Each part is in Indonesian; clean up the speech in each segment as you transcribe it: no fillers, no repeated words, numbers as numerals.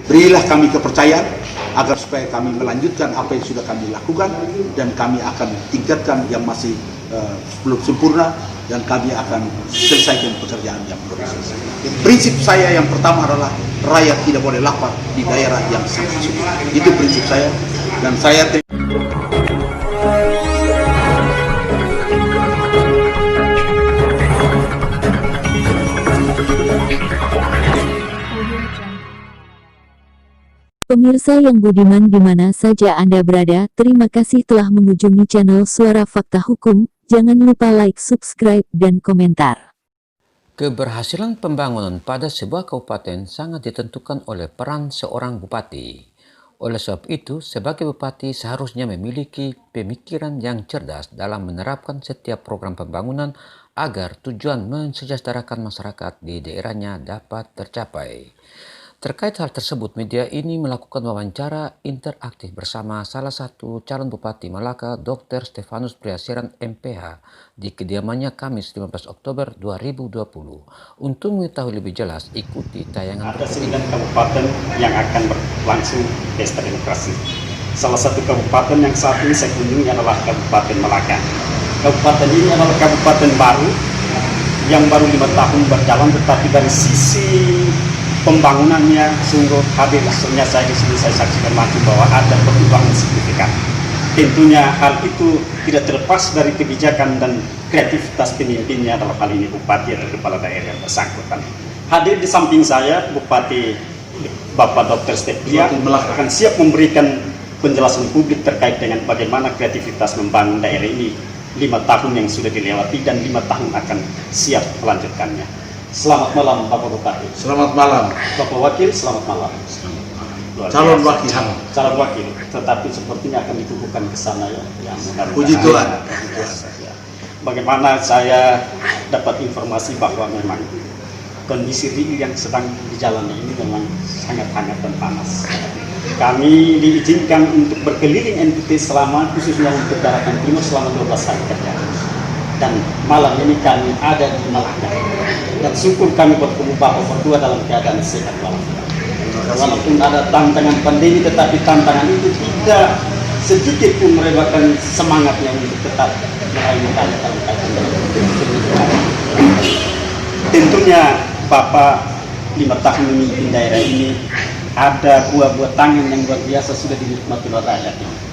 Berilah kami kepercayaan agar supaya kami melanjutkan apa yang sudah kami lakukan, dan kami akan tingkatkan yang masih belum sempurna, dan kami akan selesaikan pekerjaan yang belum selesai. Prinsip saya yang pertama adalah rakyat tidak boleh lapar di daerah yang sangat sulit. Itu prinsip saya, dan saya Pemirsa yang budiman di mana saja Anda berada, terima kasih telah mengunjungi channel Suara Fakta Hukum. Jangan lupa like, subscribe, dan komentar. Keberhasilan pembangunan pada sebuah kabupaten sangat ditentukan oleh peran seorang bupati. Oleh sebab itu, sebagai bupati seharusnya memiliki pemikiran yang cerdas dalam menerapkan setiap program pembangunan agar tujuan mensejahterakan masyarakat di daerahnya dapat tercapai. Terkait hal tersebut, media ini melakukan wawancara interaktif bersama salah satu calon Bupati Malaka, Dr. Stefanus Priasiran MPH, di kediamannya Kamis 15 Oktober 2020. Untuk mengetahui lebih jelas, ikuti tayangan berikut ini. Ada 9 kabupaten yang akan berlangsung pesta demokrasi. Salah satu kabupaten yang saat ini saya kunjungi adalah Kabupaten Malaka. Kabupaten ini adalah kabupaten baru, yang baru 5 tahun berjalan, tetapi dari sisi pembangunannya sungguh hadir. Hasilnya saya di sini saya saksikan langsung bahwa ada perkembangan signifikan. Tentunya hal itu tidak terlepas dari kebijakan dan kreativitas pemimpinnya, dalam hal ini bupati atau kepala daerah yang bersangkutan. Hadir di samping saya Bupati Bapak Dr. Stepia akan siap memberikan penjelasan publik terkait dengan bagaimana kreativitas membangun daerah ini 5 tahun yang sudah dilewati dan 5 tahun akan siap melanjutkannya. Selamat malam Bapak Bupati. Selamat malam Bapak Wakil, selamat malam. Calon wakil. Calon wakil, tetapi sepertinya akan dikukuhkan ke sana ya. Puji Tuhan. Ya. Bagaimana saya dapat informasi bahwa memang kondisi real yang sedang dijalani ini memang sangat hangat dan panas. Kami diizinkan untuk berkeliling NTT selama, khususnya untuk daratan timur, selama 12 hari kerja. Dan malam ini kami ada di Malaka, dan syukur kami bertemu Bapak berdua dalam keadaan sehat walafiat. Walaupun ada tantangan pandemi, tetapi tantangan itu tidak sedikit pun merebakkan semangatnya untuk tetap meraih kaitan dalam tentunya Bapak 5 tahun memimpin daerah ini, ada buah-buah tangan yang luar biasa sudah dinikmati oleh rakyat ini.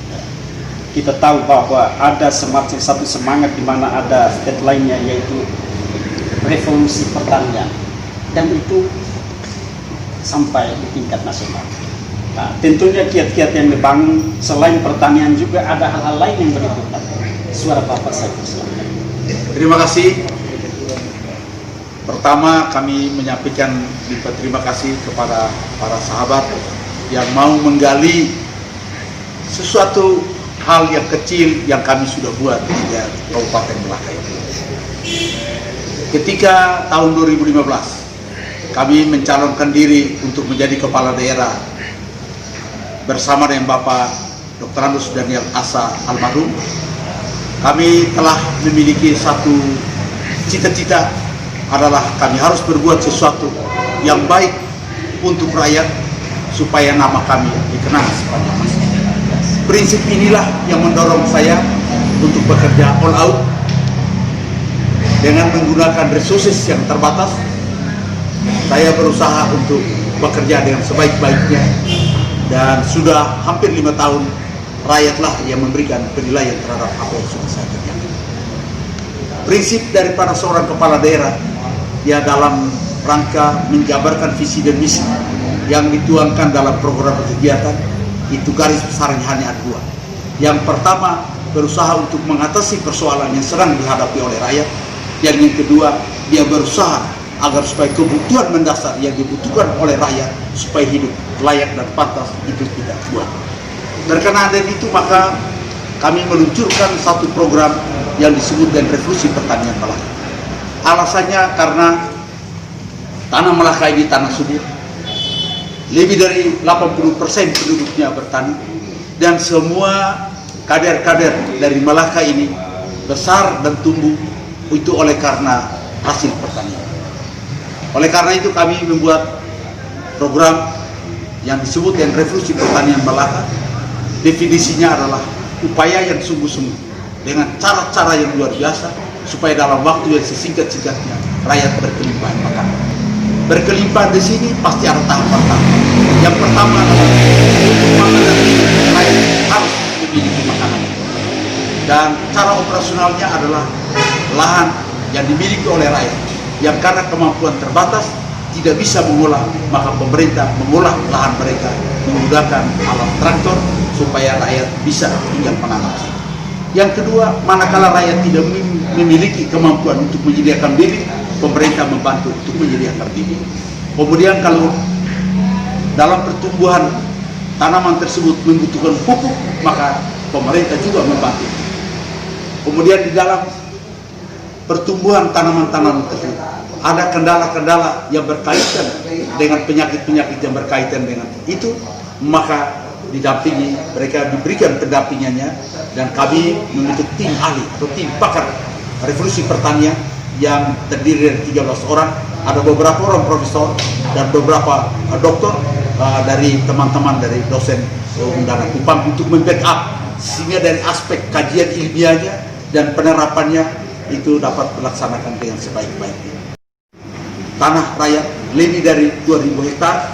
Kita tahu bahwa ada semacam satu semangat di mana ada deadline-nya, yaitu revolusi pertanian, dan itu sampai di tingkat nasional. Nah, tentunya kiat-kiat yang dibangun selain pertanian juga ada hal-hal lain yang berikutnya. Suara Bapak saya persilakan. Terima kasih. Pertama, kami menyampaikan terima kasih kepada para sahabat yang mau menggali sesuatu hal yang kecil yang kami sudah buat di Kabupaten Malaka ini. Ketika tahun 2015 kami mencalonkan diri untuk menjadi kepala daerah bersama dengan Bapak Dr. Andus Daniel Asa almarhum, kami telah memiliki satu cita-cita, adalah kami harus berbuat sesuatu yang baik untuk rakyat supaya nama kami dikenal sepanjang masa. Prinsip inilah yang mendorong saya untuk bekerja all out dengan menggunakan resources yang terbatas. Saya berusaha untuk bekerja dengan sebaik-baiknya, dan sudah hampir 5 tahun rakyatlah yang memberikan penilaian terhadap apa yang sudah saya kerjakan. Prinsip daripada seorang kepala daerah, dia dalam rangka menjabarkan visi dan misi yang dituangkan dalam program kegiatan. Itu garis besarnya hanya ada 2. Yang pertama, berusaha untuk mengatasi persoalan yang sedang dihadapi oleh rakyat. Yang kedua, dia berusaha agar supaya kebutuhan mendasar yang dibutuhkan oleh rakyat supaya hidup layak dan pantas itu tidak buat. Berkenaan dengan itu, maka kami meluncurkan satu program yang disebut dengan revolusi pertanian Malaka. Alasannya karena tanah Malaka ini tanah subur. Lebih dari 80% penduduknya bertani, dan semua kader-kader dari Malaka ini besar dan tumbuh itu oleh karena hasil pertanian. Oleh karena itu kami membuat program yang disebut dengan revolusi pertanian Malaka, definisinya adalah upaya yang sungguh-sungguh dengan cara-cara yang luar biasa supaya dalam waktu yang sesingkat-singkatnya rakyat berkelimpahan makanan. Berkelimpahan di sini pasti ada tahap-tahap. Yang pertama adalah untuk makanan rakyat harus memiliki makanan. Dan cara operasionalnya adalah lahan yang dimiliki oleh rakyat yang karena kemampuan terbatas tidak bisa mengolah, maka pemerintah mengolah lahan mereka menggunakan alat traktor supaya rakyat bisa tinggal menanam. Yang kedua, manakala rakyat tidak memiliki kemampuan untuk menyediakan bibit, pemerintah membantu untuk menyediakan bibit. Kemudian kalau dalam pertumbuhan tanaman tersebut membutuhkan pupuk, maka pemerintah juga membantu. Kemudian di dalam pertumbuhan tanaman-tanaman tersebut ada kendala-kendala yang berkaitan dengan penyakit-penyakit yang berkaitan dengan itu, maka didampingi, mereka diberikan pendampingannya, dan kami membentuk tim ahli atau tim pakar revolusi pertanian yang terdiri dari 13 orang, ada beberapa orang profesor dan beberapa dokter dari teman-teman dari dosen Undana Kupang untuk membackup sehingga dari aspek kajian ilmiahnya dan penerapannya itu dapat dilaksanakan dengan sebaik-baiknya. Tanah rakyat lebih dari 2.000 hektar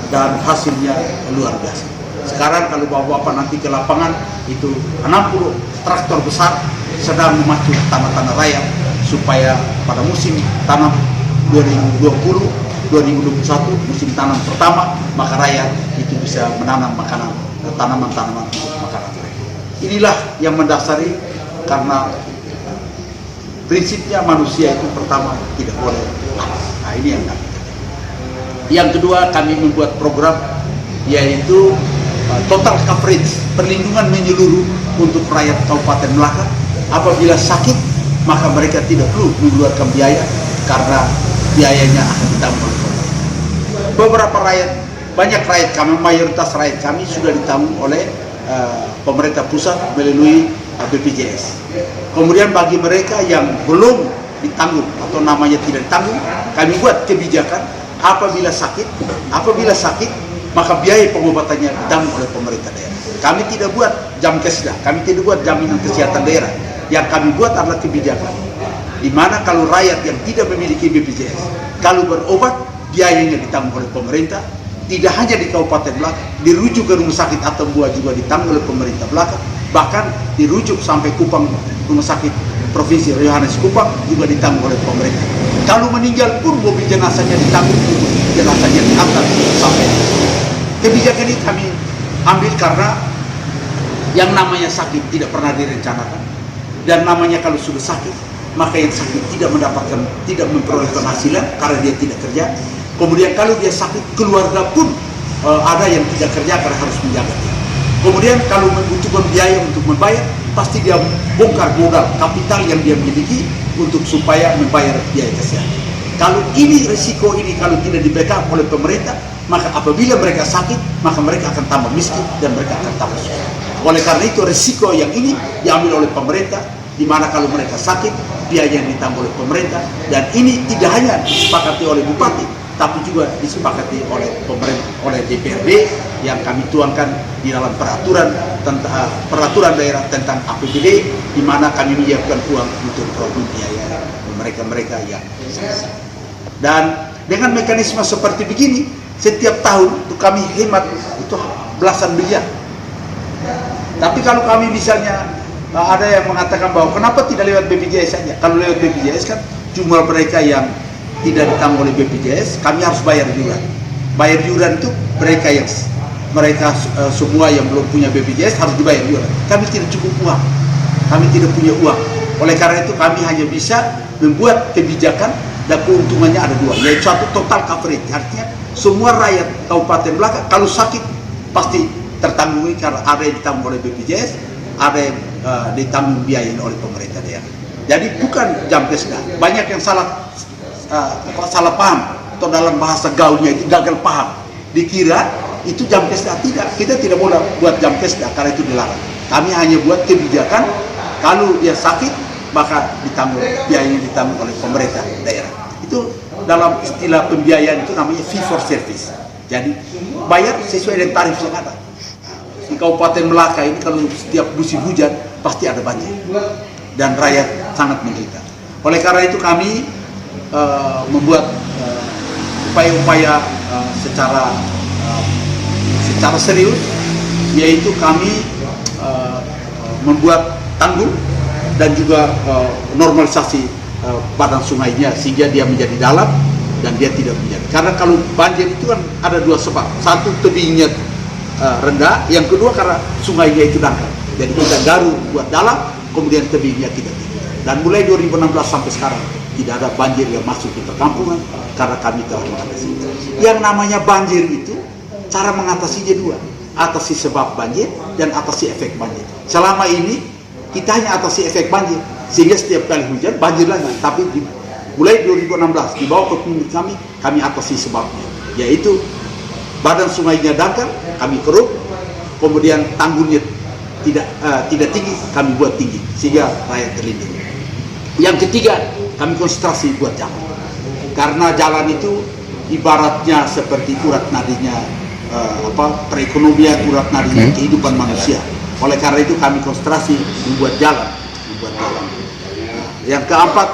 dan hasilnya luar biasa. Sekarang kalau bapak-bapak nanti ke lapangan itu 60 traktor besar sedang memacu tanah-tanah rakyat supaya pada musim tanam 2020-2021 musim tanam pertama, maka rakyat itu bisa menanam makanan, tanaman-tanaman untuk makanan mereka. Inilah yang mendasari, karena prinsipnya manusia itu pertama tidak boleh lapar. Nah, ini yang kami katakan. Yang kedua, kami membuat program yaitu total coverage, perlindungan menyeluruh untuk rakyat Kabupaten Melaka. Apabila sakit, maka mereka tidak perlu mengeluarkan biaya karena biayanya akan ditanggung oleh pemerintah. Beberapa rakyat, banyak rakyat kami, mayoritas rakyat kami sudah ditanggung oleh pemerintah pusat melalui BPJS. Kemudian bagi mereka yang belum ditanggung atau namanya tidak ditanggung, kami buat kebijakan apabila sakit maka biaya pengobatannya ditanggung oleh pemerintah daerah. Kami tidak buat Jamkesda, kami tidak buat jaminan kesehatan daerah. Yang kami buat adalah kebijakan di mana kalau rakyat yang tidak memiliki BPJS, kalau berobat biayanya ditanggung oleh pemerintah. Tidak hanya di Kabupaten Melaka, dirujuk ke rumah sakit Atambua juga ditanggung oleh pemerintah Melaka, bahkan dirujuk sampai Kupang, rumah sakit Provinsi Yohanes Kupang juga ditanggung oleh pemerintah. Kalau meninggal pun mobil jenazahnya ditanggung, jenazahnya diantar sampai. Kebijakan ini kami ambil karena yang namanya sakit tidak pernah direncanakan, dan namanya kalau sudah sakit, maka yang sakit tidak memperoleh penghasilan karena dia tidak kerja. Kemudian kalau dia sakit, keluarga pun ada yang tidak kerja karena harus menjaga dia. Kemudian kalau membutuhkan biaya untuk membayar, pasti dia bongkar modal kapital yang dia miliki untuk supaya membayar biaya kesehatan. Kalau ini risiko ini kalau tidak di-backup oleh pemerintah, maka apabila mereka sakit, maka mereka akan tambah miskin dan mereka akan tambah susah. Oleh karena itu risiko yang ini diambil oleh pemerintah, di mana kalau mereka sakit, biaya yang ditanggung oleh pemerintah, dan ini tidak hanya disepakati oleh bupati, tapi juga disepakati oleh pemerintah, oleh DPRD yang kami tuangkan di dalam peraturan daerah tentang APBD, di mana kami menyiapkan uang untuk biaya mereka yang sakit. Dan dengan mekanisme seperti begini, setiap tahun itu kami hemat itu belasan miliar. Tapi kalau kami misalnya ada yang mengatakan bahwa kenapa tidak lewat BPJS saja? Kalau lewat BPJS kan jumlah mereka yang tidak ditanggung oleh BPJS, kami harus bayar iuran. Bayar iuran itu mereka semua yang belum punya BPJS harus dibayar iuran. Kami tidak cukup uang, kami tidak punya uang. Oleh karena itu kami hanya bisa membuat kebijakan dan keuntungannya ada dua, yaitu satu total coverage, artinya semua rakyat Kabupaten Melaka kalau sakit pasti tertanggung karena ada yang ditanggung oleh BPJS, ada yang ditanggung biaya oleh pemerintah daerah. Jadi bukan Jamkesda. Banyak yang salah paham atau dalam bahasa gaulnya itu gagal paham. Dikira itu Jamkesda. Tidak, kita tidak boleh buat Jamkesda karena itu dilarang. Kami hanya buat kebijakan kalau dia sakit maka biayanya ditanggung oleh pemerintah daerah. Itu dalam istilah pembiayaan itu namanya fee for service. Jadi bayar sesuai dengan tarif yang ada. Di Kabupaten Melaka ini kalau setiap musim hujan pasti ada banjir dan rakyat sangat menderita. Oleh karena itu kami membuat upaya-upaya secara serius, yaitu kami membuat tanggul dan juga normalisasi badan sungainya sehingga dia menjadi dalam dan dia tidak menjadi. Karena kalau banjir itu kan ada dua sebab. Satu, tebingnya rendah, yang kedua karena sungainya itu dangkal. Jadi kita garu buat dalam, kemudian tebingnya tidak tinggi. Dan mulai 2016 sampai sekarang tidak ada banjir yang masuk ke perkampungan karena kami telah mengatasi. Yang namanya banjir itu cara mengatasinya dua, atasi sebab banjir dan atasi efek banjir. Selama ini kita hanya atasi efek banjir, sehingga setiap kali hujan banjir lagi. Tapi mulai 2016 di bawah kepemimpinan kami atasi sebabnya, yaitu badan sungainya dangkal, kami keruk, kemudian tanggulnya tidak tinggi, kami buat tinggi sehingga rakyat terlindung. Yang ketiga, kami konsentrasi buat jalan, karena jalan itu ibaratnya seperti urat nadinya perekonomian, urat nadinya kehidupan manusia. Oleh karena itu kami konsentrasi membuat jalan. Yang keempat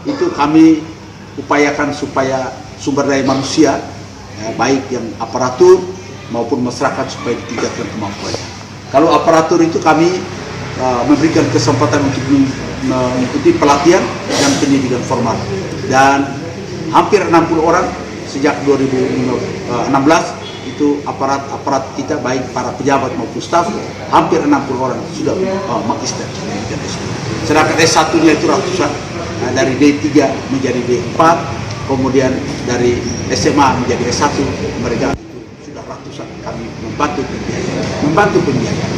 itu kami upayakan supaya sumber daya manusia, baik yang aparatur maupun masyarakat, supaya ditingkatkan kemampuannya. Kalau aparatur itu kami memberikan kesempatan untuk mengikuti pelatihan dan pendidikan formal, dan hampir 60 orang sejak 2016 itu aparat kita, baik para pejabat maupun staf, hampir 60 orang sudah magister. Sedangkan S1-nya itu ratusan, dari D3 menjadi D4, kemudian dari SMA menjadi S1, mereka sudah ratusan. Kami membantu pembiayaan.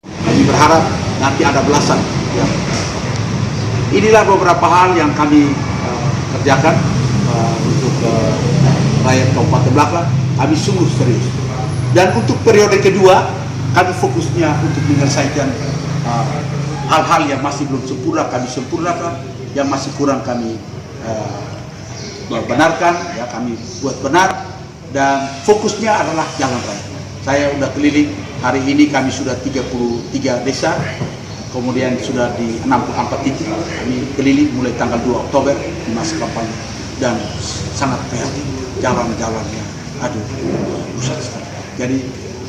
Kami berharap nanti ada belasan. Ya. Inilah beberapa hal yang kami kerjakan untuk rakyat Kabupaten Melaka. Kami sungguh serius. Dan untuk periode kedua, kami fokusnya untuk menyelesaikan hal-hal yang masih belum sempurna, kami sempurnakan. Yang masih kurang kami benarkan, ya kami buat benar. Dan fokusnya adalah jalan raya. Saya sudah keliling, hari ini kami sudah 33 desa, kemudian sudah di 64 titik. Kami keliling mulai tanggal 2 Oktober di masa kampanye, dan sangat prihatin jalan-jalannya. Aduh, rusak sekali. Jadi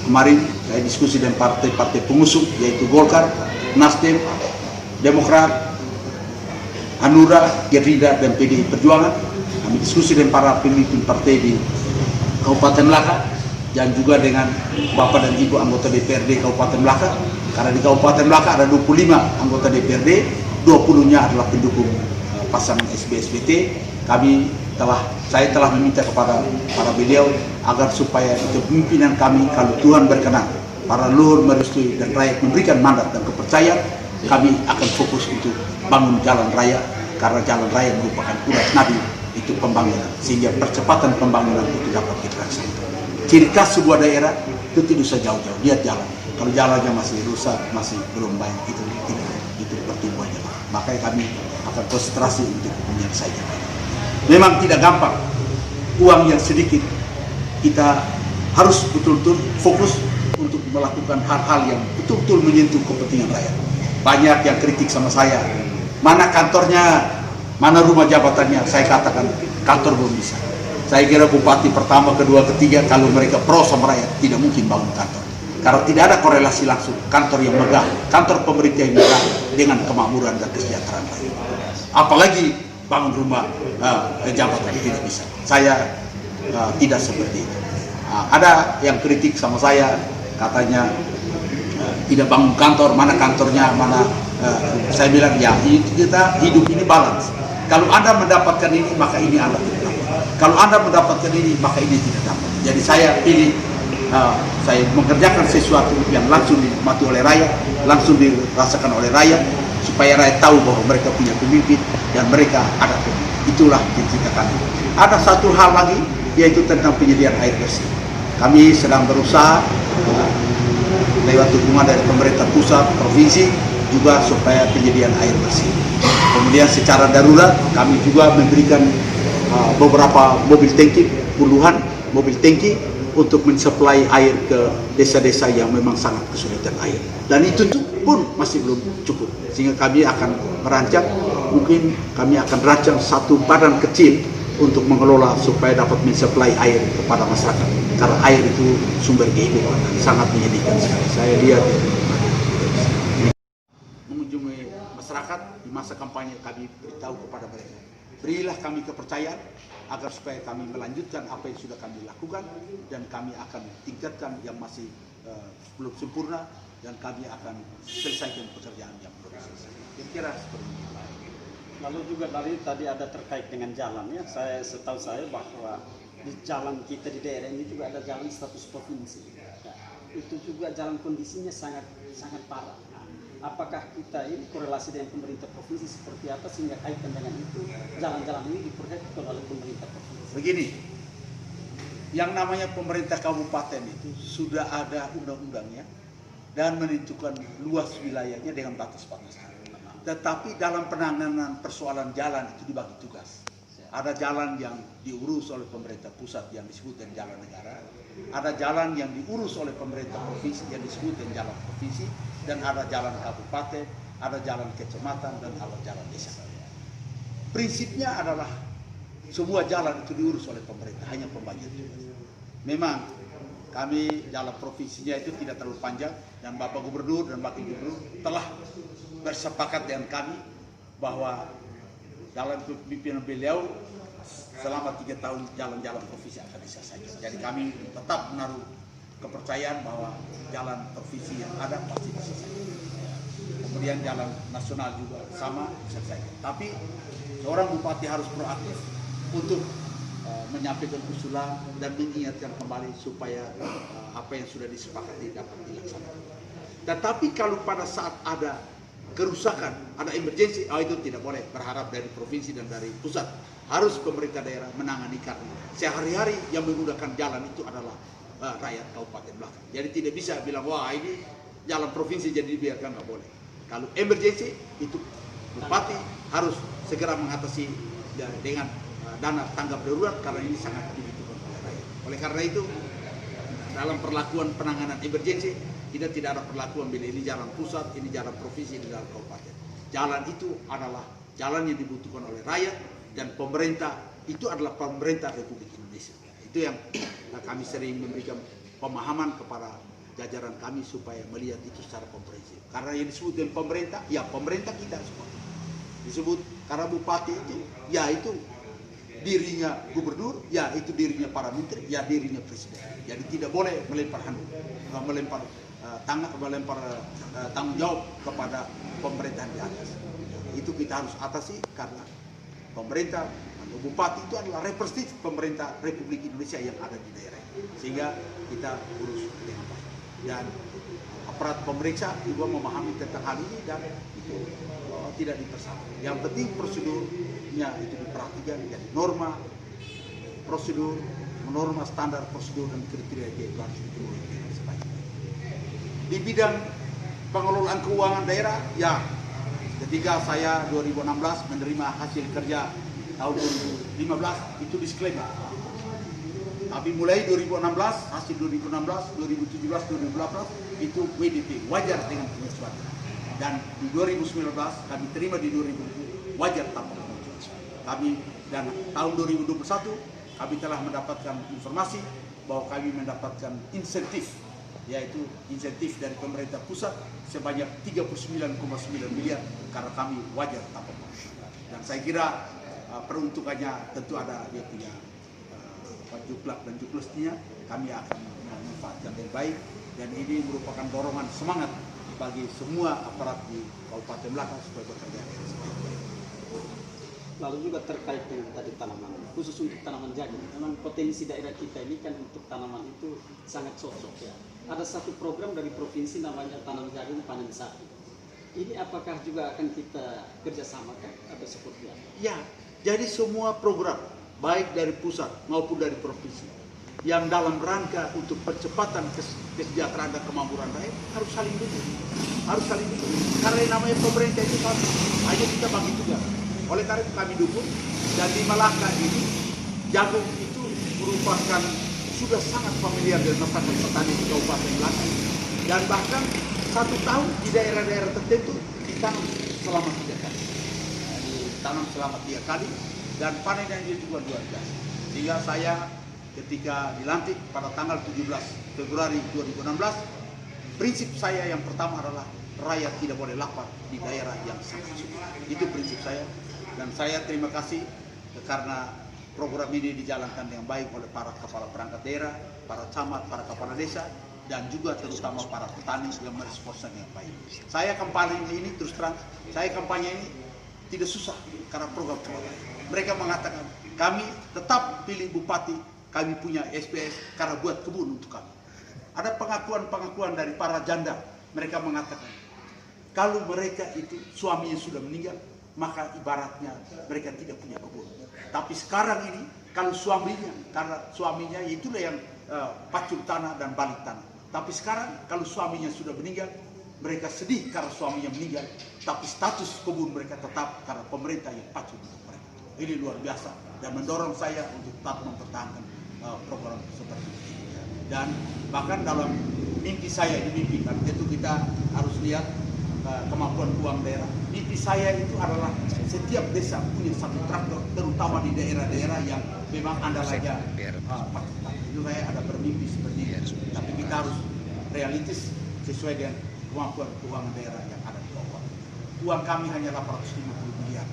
kemarin saya diskusi dengan partai-partai pengusung, yaitu Golkar, Nasdem, Demokrat, Hanura, Gerindra, dan PDI Perjuangan. Kami diskusi dengan para pemimpin partai di Kabupaten Melaka, dan juga dengan Bapak dan Ibu anggota DPRD Kabupaten Melaka. Karena di Kabupaten Melaka ada 25 anggota DPRD, 20-nya adalah pendukung pasangan SB-SBT. Saya telah meminta kepada para beliau agar supaya itu pimpinan kami, kalau Tuhan berkenan, para leluhur merestui dan rakyat memberikan mandat dan kepercayaan, kami akan fokus untuk bangun jalan raya, karena jalan raya merupakan urat nadi itu pembangunan, sehingga percepatan pembangunan itu dapat dilaksanakan. Ciri khas sebuah daerah itu tidak usah jauh-jauh, lihat jalan. Kalau jalannya masih rusak, masih belum baik, itu pertumbuhannya. Makanya kami akan konsentrasi untuk menyelesaikan. Memang tidak gampang, uang yang sedikit, kita harus betul-betul fokus untuk melakukan hal-hal yang betul-betul menyentuh kepentingan rakyat. Banyak yang kritik sama saya, mana kantornya, mana rumah jabatannya. Saya katakan kantor belum bisa. Saya kira bupati pertama, kedua, ketiga, kalau mereka pro sama rakyat, tidak mungkin bangun kantor. Karena tidak ada korelasi langsung kantor yang megah, kantor pemerintah yang megah dengan kemakmuran dan kesejahteraan rakyat. Apalagi bangun rumah jabatan, tidak bisa. Saya tidak seperti itu. Ada yang kritik sama saya, katanya tidak bangun kantor, mana kantornya, mana. Saya bilang ya, kita hidup ini balance. Kalau Anda mendapatkan ini, maka ini Anda tidak dapat. Kalau Anda mendapatkan ini, maka ini tidak dapat. Jadi saya pilih, saya mengerjakan sesuatu yang langsung dinikmati oleh rakyat, langsung dirasakan oleh rakyat, supaya rakyat tahu bahwa mereka punya pemimpin dan mereka ada pemimpin. Itulah cita-cita kami. Ada satu hal lagi, yaitu tentang penyediaan air bersih. Kami sedang berusaha lewat dukungan dari pemerintah pusat, provinsi, juga supaya penyediaan air bersih. Kemudian secara darurat kami juga memberikan beberapa mobil tangki, puluhan mobil tangki untuk mensuplai air ke desa-desa yang memang sangat kesulitan air. Dan itu pun masih belum cukup. Sehingga kami akan merancang, mungkin kami akan rancang satu badan kecil untuk mengelola supaya dapat mensuplai air kepada masyarakat. Karena air itu sumber kehidupan, sangat menyedihkan sekali. Saya lihat mengunjungi masyarakat di masa kampanye, kami beritahu kepada mereka, berilah kami kepercayaan agar supaya kami melanjutkan apa yang sudah kami lakukan, dan kami akan tingkatkan yang masih belum sempurna, dan kami akan selesaikan pekerjaan yang belum selesai. Kira-kira seperti itu. Lalu juga tadi ada terkait dengan jalan ya. Setahu saya bahwa di jalan kita di daerah ini juga ada jalan status provinsi. Nah, itu juga jalan kondisinya sangat parah. Nah, apakah kita ini korelasi dengan pemerintah provinsi seperti apa sehingga kaitan dengan itu jalan-jalan ini diperhatikan oleh pemerintah provinsi? Begini, yang namanya pemerintah kabupaten itu sudah ada undang-undangnya dan menentukan luas wilayahnya dengan batas-batas. Tetapi dalam penanganan persoalan jalan itu dibagi tugas. Ada jalan yang diurus oleh pemerintah pusat yang disebut dengan jalan negara. Ada jalan yang diurus oleh pemerintah provinsi yang disebut dengan jalan provinsi. Dan ada jalan kabupaten, ada jalan kecamatan, dan ada jalan desa. Prinsipnya adalah semua jalan itu diurus oleh pemerintah, hanya pembagian tugas. Memang kami jalan provinsinya itu tidak terlalu panjang, dan Bapak Gubernur dan Wakil Gubernur telah bersepakat dengan kami bahwa dalam kepemimpinan beliau selama 3 tahun jalan-jalan provinsi akan diselesaikan. Jadi kami tetap menaruh kepercayaan bahwa jalan provinsi yang ada pasti diselesaikan. Kemudian jalan nasional juga sama diselesaikan. Tapi seorang bupati harus proaktif untuk menyampaikan usulan dan mengingatkan kembali supaya apa yang sudah disepakati dapat dilaksanakan. Tetapi kalau pada saat ada kerusakan, ada emergensi, itu tidak boleh berharap dari provinsi dan dari pusat. Harus pemerintah daerah menangani, karena sehari-hari yang menggunakan jalan itu adalah rakyat Kabupaten Belakang. Jadi tidak bisa bilang, wah ini jalan provinsi jadi dibiarkan, nggak boleh. Kalau emergensi itu bupati harus segera mengatasi dengan dana tanggap darurat, karena ini sangat dibutuhkan oleh rakyat. Oleh karena itu dalam perlakuan penanganan emergensi tidak ada perlakuan bila ini jalan pusat, ini jalan provinsi, ini jalan kabupaten. Jalan itu adalah jalan yang dibutuhkan oleh rakyat, dan pemerintah itu adalah pemerintah Republik Indonesia. Itu yang kami sering memberikan pemahaman kepada jajaran kami supaya melihat itu secara komprehensif. Karena yang disebut dengan pemerintah, ya pemerintah kita semua. Disebut karena bupati itu, ya itu dirinya gubernur, ya itu dirinya para menteri, ya dirinya presiden. Jadi tidak boleh melempar tanggung jawab kepada pemerintahan di atas. Itu kita harus atasi, karena pemerintah atau bupati itu adalah representatif pemerintah Republik Indonesia yang ada di daerah. Sehingga kita urus dengan baik. Dan aparat pemeriksa juga memahami tentang hal ini, dan itu tidak dipersalahkan. Yang penting prosedurnya itu diperhatikan, jadi norma prosedur, norma standar prosedur dan kriteria itu harus dipenuhi dengan sebaik-baiknya. Di bidang pengelolaan keuangan daerah, ya ketika saya 2016 menerima hasil kerja tahun 2015 itu disclaimer. Tapi mulai 2016, hasil 2016, 2017, 2018 itu WDP, wajar dengan penyesuaian. Dan di 2019 kami terima di 2020 wajar tanpa penyesuaian. Kami dan tahun 2021 kami telah mendapatkan informasi bahwa kami mendapatkan insentif, yaitu insentif dari pemerintah pusat sebanyak 39,9 miliar karena kami wajar tanpa penyesuaian. Dan saya kira peruntukannya tentu ada dia punya juklak dan juklusnya, kami akan memanfaatkan dengan baik, dan ini merupakan dorongan semangat bagi semua aparat di Kabupaten Belakang supaya bekerja dengan sebaik-baik. Lalu juga terkait dengan tadi tanaman, khusus untuk tanaman jagung, memang potensi daerah kita ini kan untuk tanaman itu sangat cocok ya. Ada satu program dari provinsi namanya tanam jagung panen sapi. Ini apakah juga akan kita kerjasamakan atau seperti apa? Ya, jadi semua program baik dari pusat maupun dari provinsi yang dalam rangka untuk percepatan kesejahteraan dan kemakmuran rakyat harus saling dukung, karena yang namanya pemerintah itu satu, hanya kita bagi tugas. Oleh karena itu kami dukung, dan di Malaka ini jagung itu merupakan sudah sangat familiar dengan masyarakat petani di Kabupaten Melaka, dan bahkan 1 tahun di daerah-daerah tertentu ditanam selama 3 kali. Ditanam selama 3 kali dan panennya juga luar biasa. Sehingga saya ketika dilantik pada tanggal 17 Februari 2016, prinsip saya yang pertama adalah rakyat tidak boleh lapar di daerah yang sangat sulit. Itu prinsip saya, dan saya terima kasih karena program ini dijalankan dengan baik oleh para kepala perangkat daerah, para camat, para kepala desa, dan juga terutama para petani yang meresponsnya dengan baik. Saya kampanye ini terus terang, saya kampanye ini tidak susah karena program program. Mereka mengatakan kami tetap pilih bupati, kami punya SPS karena buat kebun untuk kami. Ada pengakuan-pengakuan dari para janda, mereka mengatakan kalau mereka itu suaminya sudah meninggal, maka ibaratnya mereka tidak punya kebun. Tapi sekarang ini kalau suaminya, karena suaminya itulah yang pacul tanah dan balik tanah. Tapi sekarang kalau suaminya sudah meninggal, mereka sedih karena suaminya meninggal, tapi status kebun mereka tetap karena pemerintah yang pacul untuk mereka. Ini luar biasa dan mendorong saya untuk tetap mempertahankan program seperti ini. Dan bahkan dalam mimpi saya dimimpikan, itu kita harus lihat kemampuan uang daerah. Mimpi saya itu adalah setiap desa punya 1 traktor, terutama di daerah-daerah yang memang andalanya itu saya ada bermimpi seperti itu. Tapi kita harus realistis sesuai dengan kemampuan keuangan daerah yang ada di bawah. Uang kami hanya 850 miliar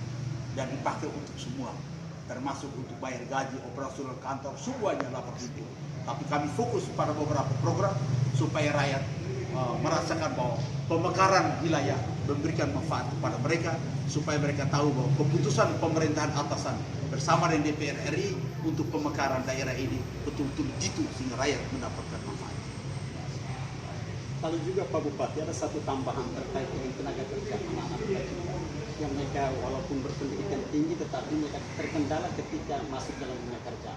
dan dipakai untuk semua, termasuk untuk bayar gaji, operasional kantor, semuanya 8.000. Tapi kami fokus pada beberapa program supaya rakyat merasakan bahwa pemekaran wilayah memberikan manfaat kepada mereka, supaya mereka tahu bahwa keputusan pemerintahan atasan bersama dengan DPR RI untuk pemekaran daerah ini betul-betul jitu sehingga rakyat mendapatkan manfaat. Lalu juga Pak Bupati, ada satu tambahan terkait dengan tenaga kerja anak-anak yang mereka walaupun berpendidikan tinggi tetapi mereka terkendala ketika masuk dalam dunia kerja.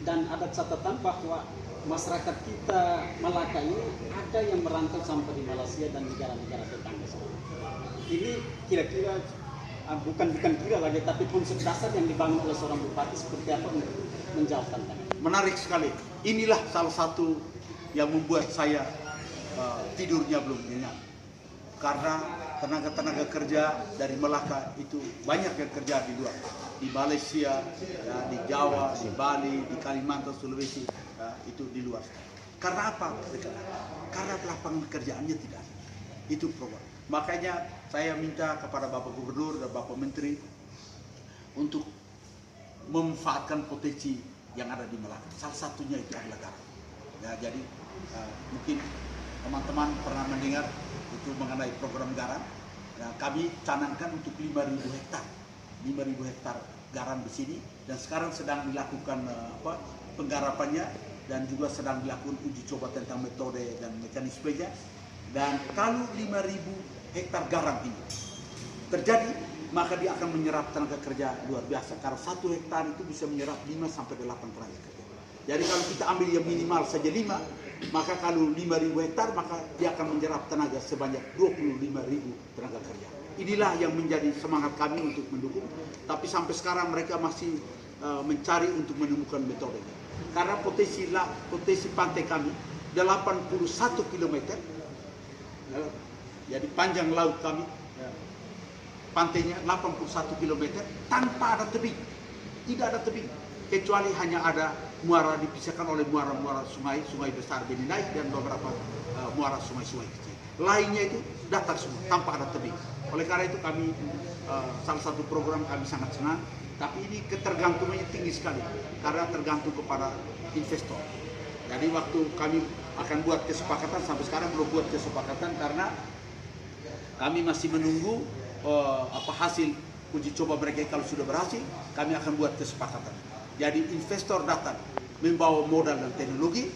Dan ada catatan bahwa masyarakat kita Melaka ini ada yang merantau sampai di Malaysia dan negara-negara tetangga. Ini kira-kira bukan kira lagi, tapi konsep dasar yang dibangun oleh seorang bupati seperti apa untuk menjawab tantangan. Menarik sekali. Inilah salah satu yang membuat saya tidurnya belum nyenyak, karena tenaga-tenaga kerja dari Melaka itu banyak yang kerja di luar, di Malaysia, ya, di Jawa, di Bali, di Kalimantan, Sulawesi, ya, itu di luar. Karena apa? Karena lapangan pekerjaannya tidak ada. Itu program. Makanya saya minta kepada Bapak Gubernur dan Bapak Menteri untuk memanfaatkan potensi yang ada di Melaka. Salah satunya itu adalah garam. Ya, jadi mungkin teman-teman pernah mendengar itu mengenai program garam. Nah, kami canangkan untuk 5.000 hektar, 5.000 hektar garam di sini, dan sekarang sedang dilakukan penggarapannya dan juga sedang dilakukan uji coba tentang metode dan mekanismenya. Dan kalau 5.000 hektar garam ini terjadi, maka dia akan menyerap tenaga kerja luar biasa. Karena 1 hektar itu bisa menyerap 5 sampai 8 tenaga kerja. Jadi kalau kita ambil yang minimal saja 5, maka kalau 5.000 hektar, maka dia akan menyerap tenaga sebanyak 25.000 tenaga kerja. Inilah yang menjadi semangat kami untuk mendukung. Tapi sampai sekarang mereka masih mencari untuk menemukan metode. Karena potensi pantai kami 81 km, jadi panjang laut kami, pantainya 81 km tanpa ada tebing, tidak ada tebing, kecuali hanya ada muara dipisahkan oleh muara-muara sungai besar Beninai dan beberapa muara sungai-sungai kecil. Lainnya itu datar semua tanpa ada tebing. Oleh karena itu kami salah satu program kami sangat senang, tapi ini ketergantungannya tinggi sekali karena tergantung kepada investor. Jadi waktu kami akan buat kesepakatan, sampai sekarang belum buat kesepakatan karena kami masih menunggu hasil uji coba mereka. Kalau sudah berhasil, kami akan buat kesepakatan. Jadi investor datang membawa modal dan teknologi,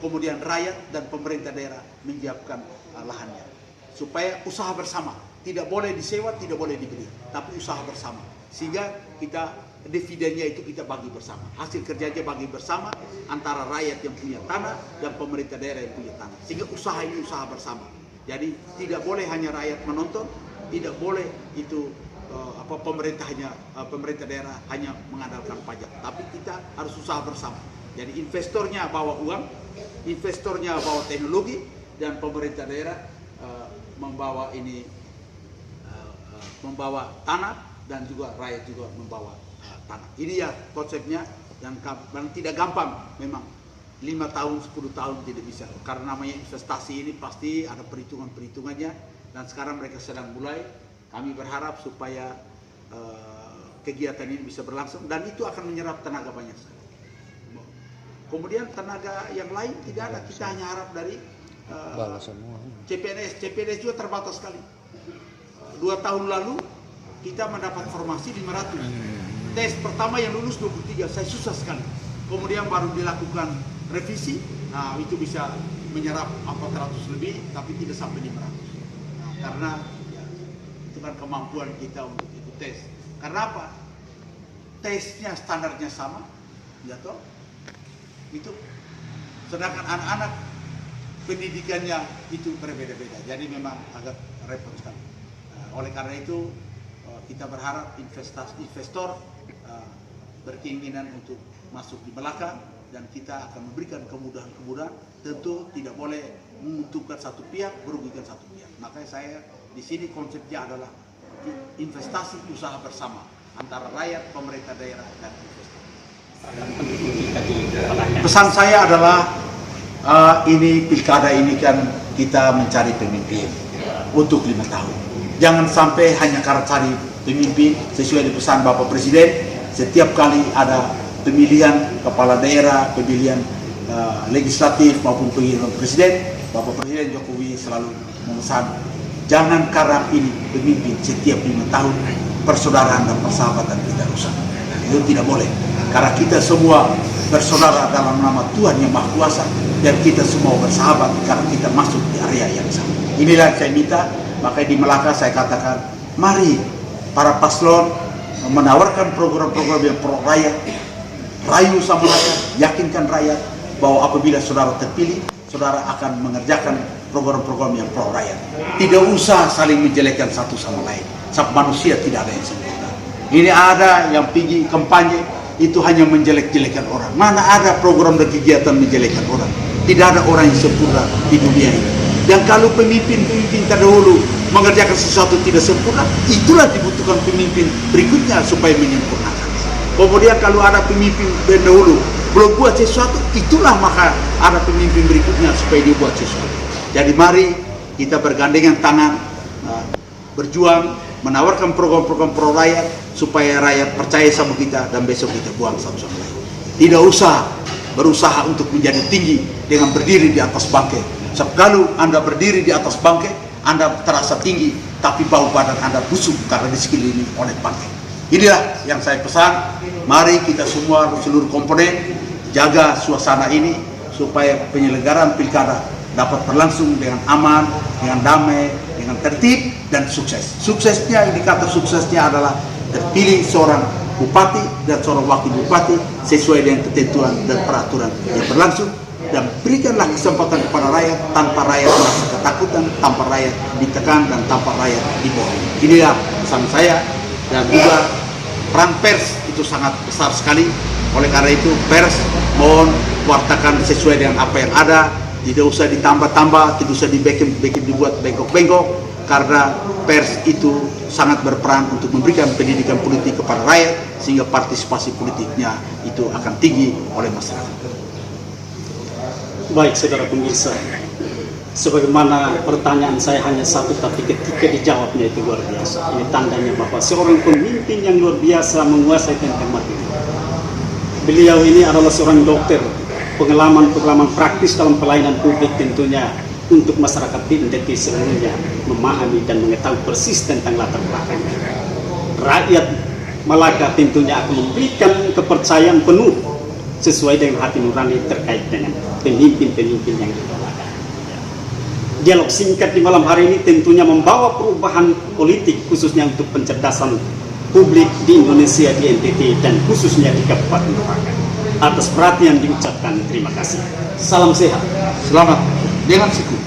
kemudian rakyat dan pemerintah daerah menyiapkan lahannya. Supaya usaha bersama, tidak boleh disewa, tidak boleh dibeli, tapi usaha bersama. Sehingga kita dividennya itu kita bagi bersama. Hasil kerjanya bagi bersama antara rakyat yang punya tanah dan pemerintah daerah yang punya tanah. Sehingga usaha ini usaha bersama. Jadi tidak boleh hanya rakyat menonton, tidak boleh itu pemerintah daerah hanya mengandalkan pajak, tapi kita harus usaha bersama. Jadi investornya bawa uang, investornya bawa teknologi, dan pemerintah daerah membawa membawa tanah, dan juga rakyat juga membawa tanah. Ini ya konsepnya, dan tidak gampang memang. 5 tahun, 10 tahun tidak bisa, karena namanya investasi ini pasti ada perhitungan-perhitungannya, dan sekarang mereka sedang mulai. Kami berharap supaya kegiatan ini bisa berlangsung, dan itu akan menyerap tenaga banyak sekali. Kemudian tenaga yang lain tidak ada, kita hanya harap dari CPNS juga terbatas sekali. 2 tahun lalu kita mendapat formasi 500. Tes pertama yang lulus 23, saya susah sekali. Kemudian baru dilakukan revisi, nah itu bisa menyerap 400 lebih, tapi tidak sampai 500. Nah, karena ya, itu kan kemampuan kita untuk ikut tes. Karena apa? Tesnya standarnya sama, ya toh? Itu. Sedangkan anak-anak pendidikannya itu berbeda-beda, jadi memang agak repot sekali. Oleh karena itu kita berharap investor berkeinginan untuk masuk di belakang, dan kita akan memberikan kemudahan-kemudahan. Tentu tidak boleh menguntungkan satu pihak, merugikan satu pihak. Makanya saya di sini konsepnya adalah investasi usaha bersama antara rakyat, pemerintah daerah, dan investor. Pesan saya adalah ini pilkada ini kan kita mencari pemimpin untuk 5 tahun. Jangan sampai hanya karena cari pemimpin sesuai dengan pesan Bapak Presiden. Setiap kali ada pemilihan kepala daerah, pemilihan legislatif maupun pemilihan presiden, Bapak Presiden Jokowi selalu memesan, jangan karena ini pemimpin setiap 5 tahun persaudaraan dan persahabatan kita rusak. Itu tidak boleh, karena kita semua bersaudara dalam nama Tuhan yang Maha Kuasa, dan kita semua bersahabat karena kita masuk di area yang sama. Inilah yang saya minta. Makanya di Melaka saya katakan, mari para paslon menawarkan program-program yang pro rakyat, rayu sama rakyat, yakinkan rakyat bahwa apabila saudara terpilih, saudara akan mengerjakan program-program yang pro rakyat. Tidak usah saling menjelekkan satu sama lain. Sebab manusia tidak ada yang sempurna. Ini ada yang pergi kampanye itu hanya menjelek-jelekan orang. Mana ada program dan kegiatan menjelekkan orang? Tidak ada orang yang sempurna di dunia ini. Dan kalau pemimpin-pemimpin terdahulu mengerjakan sesuatu tidak sempurna, itulah dibutuhkan pemimpin berikutnya supaya menyempurnakan. Kemudian kalau ada pemimpin terdahulu belum buat sesuatu, itulah maka ada pemimpin berikutnya supaya dia buat sesuatu. Jadi mari kita bergandengan tangan, berjuang, menawarkan program-program pro rakyat supaya rakyat percaya sama kita, dan besok kita buang satu sama lain. Tidak usah berusaha untuk menjadi tinggi dengan berdiri di atas bangkai. Sebab kalau Anda berdiri di atas bangkai, Anda terasa tinggi, tapi bau badan Anda busuk karena di sekeliling oleh bangkai. Inilah yang saya pesan. Mari kita semua, seluruh komponen, jaga suasana ini supaya penyelenggaraan pilkada dapat berlangsung dengan aman, dengan damai, dengan tertib, dan sukses. Suksesnya, indikator suksesnya adalah terpilih seorang bupati dan seorang wakil bupati sesuai dengan ketentuan dan peraturan yang berlangsung. Dan berikanlah kesempatan kepada rakyat tanpa rakyat merasa ketakutan, tanpa rakyat ditekan, dan tanpa rakyat dibohongi. Inilah pesan saya. Dan juga peran pers itu sangat besar sekali. Oleh karena itu pers mohon wartakan sesuai dengan apa yang ada, tidak usah ditambah-tambah, tidak usah dibuat bengkok-bengkok, karena pers itu sangat berperan untuk memberikan pendidikan politik kepada rakyat sehingga partisipasi politiknya itu akan tinggi oleh masyarakat. Baik, saudara pemirsa, sebagaimana pertanyaan saya hanya satu, tapi ketika dijawabnya itu luar biasa. Ini tandanya bahwa seorang pemimpin yang luar biasa menguasai tentang materi. Beliau ini adalah seorang dokter, pengalaman praktis dalam pelayanan publik tentunya untuk masyarakat di NTT seluruhnya memahami dan mengetahui persis tentang latar belakangnya. Rakyat Melaka tentunya akan memberikan kepercayaan penuh sesuai dengan hati nurani terkait dengan pemimpin-pemimpin yang dibawakan. Dialog singkat di malam hari ini tentunya membawa perubahan politik khususnya untuk pencerdasan publik di Indonesia, di NTT, dan khususnya di Kabupaten Melaka. Atas perhatian diucapkan terima kasih. Salam sehat. Selamat dengan siku.